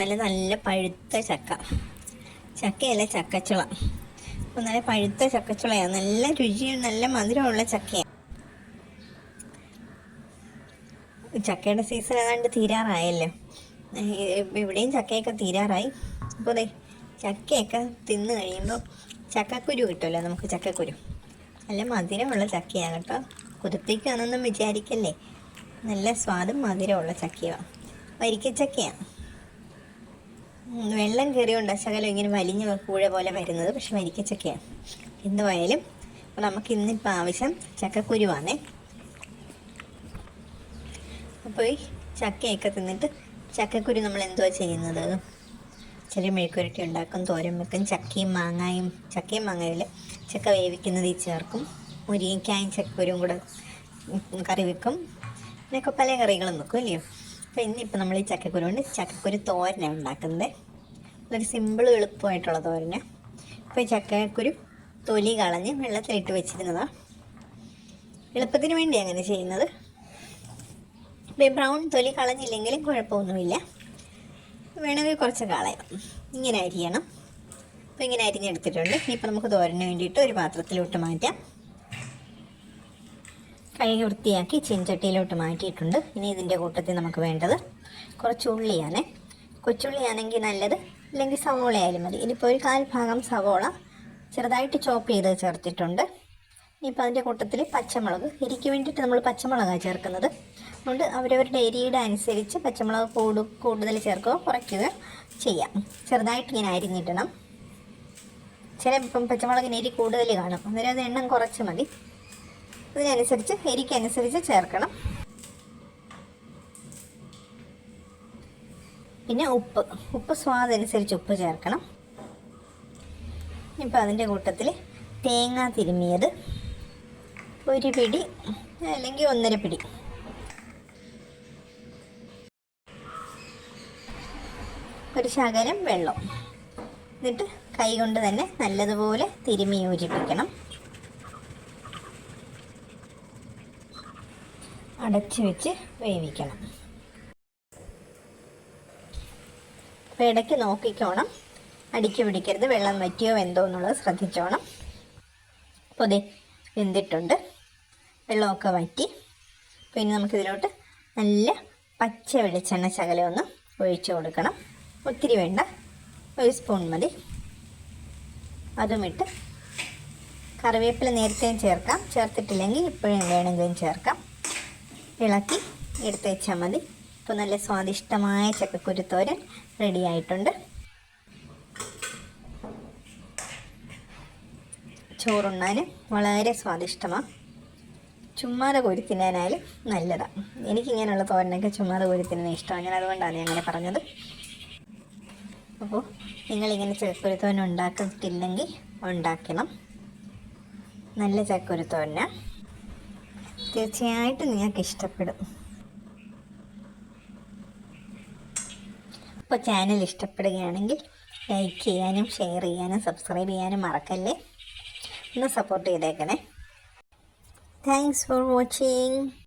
നല്ല നല്ല പഴുത്ത ചക്കയല്ല ചക്കച്ചുള. അപ്പോൾ നല്ല പഴുത്ത ചക്കച്ചുളയാണ്. നല്ല രുചിയും നല്ല മധുരമുള്ള ചക്കയാണ്. ചക്കയുടെ സീസൺ ഏതാണ്ട് തീരാറായല്ലോ. ഇവിടെയും ചക്കയൊക്കെ തീരാറായി. അപ്പോൾ അതെ, ചക്കയൊക്കെ തിന്ന് കഴിയുമ്പോൾ ചക്കക്കുരു കിട്ടുമല്ലോ നമുക്ക്. ചക്കക്കുരു നല്ല മധുരമുള്ള ചക്കയാണ് കേട്ടോ. കുരുത്തേക്കാണെന്നൊന്നും വിചാരിക്കല്ലേ. നല്ല സ്വാദും മധുരമുള്ള ചക്കയാണ്. വരിക്കച്ചക്കയാണ്. വെള്ളം കയറിയുണ്ട് ശകലം ഇങ്ങനെ വലിഞ്ഞ് പുഴ പോലെ വരുന്നത്. പക്ഷെ വരിക്കച്ചക്കയാണ്. എന്തുവായാലും നമുക്ക് ഇന്നിപ്പോൾ ആവശ്യം ചക്കക്കുരുവാണേ. അപ്പോൾ ഈ ചക്കയൊക്കെ തിന്നിട്ട് ചക്കക്കുരു നമ്മൾ എന്തുവാ ചെയ്യുന്നത്? ചെറിയ മെഴുക്കുരട്ടി ഉണ്ടാക്കും, തോരൻ വെക്കും. ചക്കയും മാങ്ങയും ചക്ക വേവിക്കുന്നത് ഈ ചേർക്കും. മുരിങ്ങയ്ക്കായും ചക്കക്കുരും കൂടെ കറി വെക്കും. ഇതിനൊക്കെ പല കറികളും വെക്കും അല്ലയോ. അപ്പോൾ ഇന്നിപ്പോൾ നമ്മൾ ഈ ചക്കക്കുരു കൊണ്ട് ചക്കക്കുരു തോരനാണ് ഉണ്ടാക്കുന്നത്. ഒരു സിമ്പിൾ എളുപ്പമായിട്ടുള്ള തോരന്. അപ്പോൾ ഈ ചക്കക്കുരു തൊലി കളഞ്ഞ് വെള്ളത്തിലിട്ട് വെച്ചിരുന്നതാണ്. എളുപ്പത്തിന് വേണ്ടി അങ്ങനെ ചെയ്യുന്നത്. ബ്രൗൺ തൊലി കളഞ്ഞില്ലെങ്കിലും കുഴപ്പമൊന്നുമില്ല. വേണമെങ്കിൽ കുറച്ച് കളയാം. ഇങ്ങനെ അരിയണം. അപ്പോൾ ഇങ്ങനെ അരിഞ്ഞെടുത്തിട്ടുണ്ട്. ഇനിയിപ്പോൾ നമുക്ക് തോരന് വേണ്ടിയിട്ട് ഒരു പാത്രത്തിലോട്ട് മാറ്റാം. കഴുകി വൃത്തിയാക്കി ചീൻചട്ടിയിലോട്ട് മാറ്റിയിട്ടുണ്ട്. ഇനി ഇതിൻ്റെ കൂട്ടത്തിൽ നമുക്ക് വേണ്ടത് കുറച്ച് ഉള്ളിയാണ്. കൊച്ചുള്ളിയാണെങ്കിൽ നല്ലത്, അല്ലെങ്കിൽ സവോള ആയാലും മതി. ഇതിപ്പോൾ ഒരു 1/4 ഭാഗം സവോള ചെറുതായിട്ട് ചോപ്പ് ചെയ്ത് ചേർത്തിട്ടുണ്ട്. ഇനിയിപ്പോൾ അതിൻ്റെ കൂട്ടത്തിൽ പച്ചമുളക്. എരിക്ക് വേണ്ടിയിട്ട് നമ്മൾ പച്ചമുളകാണ് ചേർക്കുന്നത്. അതുകൊണ്ട് അവരവരുടെ എരിയുടെ അനുസരിച്ച് പച്ചമുളക് കൂടുതൽ ചേർക്കുകയോ കുറയ്ക്കുകയോ ചെയ്യാം. ചെറുതായിട്ട് ഇങ്ങനെ അരിഞ്ഞിടണം. ഇപ്പം പച്ചമുളകിന് എരി കൂടുതൽ കാണും. അന്നേരം അത് എണ്ണം കുറച്ച് മതി. അതിനനുസരിച്ച് എരിക്കനുസരിച്ച് ചേർക്കണം. പിന്നെ ഉപ്പ് സ്വാദനുസരിച്ച് ഉപ്പ് ചേർക്കണം. ഇപ്പം അതിൻ്റെ കൂട്ടത്തിൽ തേങ്ങ തിരുമ്മിയത് 1 പിടി അല്ലെങ്കിൽ 1.5 പിടി. ഒരു ശകലം വെള്ളം. എന്നിട്ട് കൈ കൊണ്ട് തന്നെ നല്ലതുപോലെ തിരുമ്മി യോജിപ്പിക്കണം. അടച്ചു വെച്ച് വേവിക്കണം. അപ്പോൾ ഇടയ്ക്ക് നോക്കിക്കോണം, അടിക്ക് പിടിക്കരുത്. വെള്ളം വറ്റിയോ വെന്തോ എന്നുള്ളത് ശ്രദ്ധിച്ചോണം. അപ്പോൾ ദേ വെന്തിട്ടുണ്ട്, വെള്ളമൊക്കെ വറ്റി. പിന്നെ നമുക്കിതിലോട്ട് നല്ല പച്ച വെളിച്ചെണ്ണ ശകലം ഒന്ന് ഒഴിച്ചു കൊടുക്കണം. ഒത്തിരി വേണ്ട, 1 സ്പൂൺ മതി. അതുമിട്ട് കറിവേപ്പില നേരത്തെയും ചേർക്കാം, ചേർത്തിട്ടില്ലെങ്കിൽ ഇപ്പോഴും വേണമെങ്കിലും ചേർക്കാം. ഇളക്കി എടുത്ത് വെച്ചാൽ മതി. ഇപ്പോൾ നല്ല സ്വാദിഷ്ടമായ ചക്കക്കുരു തോരൻ റെഡി ആയിട്ടുണ്ട്. ചോറുണ്ണാൻ വളരെ സ്വാദിഷ്ടമാണ്. ചുമ്മാതെ കോരി തിന്നാനായാലും നല്ലതാണ്. എനിക്കിങ്ങനെയുള്ള തോരനൊക്കെ ചുമ്മാതെ കോരി തിന്നുന്നത് ഇഷ്ടമാണ്. ഞാൻ അതുകൊണ്ടാണ് അങ്ങനെ പറഞ്ഞത്. അപ്പോൾ നിങ്ങളിങ്ങനെ ചക്കക്കുരു തോരൻ ഉണ്ടാക്കിയിട്ടില്ലെങ്കിൽ ഉണ്ടാക്കണം. നല്ല ചക്കക്കുരു തോരന തീർച്ചയായിട്ടും നിങ്ങൾക്ക് ഇഷ്ടപ്പെടും. അപ്പോൾ ചാനൽ ഇഷ്ടപ്പെടുകയാണെങ്കിൽ ലൈക്ക് ചെയ്യാനും ഷെയർ ചെയ്യാനും സബ്സ്ക്രൈബ് ചെയ്യാനും മറക്കല്ലേ. ഒന്ന് സപ്പോർട്ട് ചെയ്തേക്കണേ. Thanks for watching.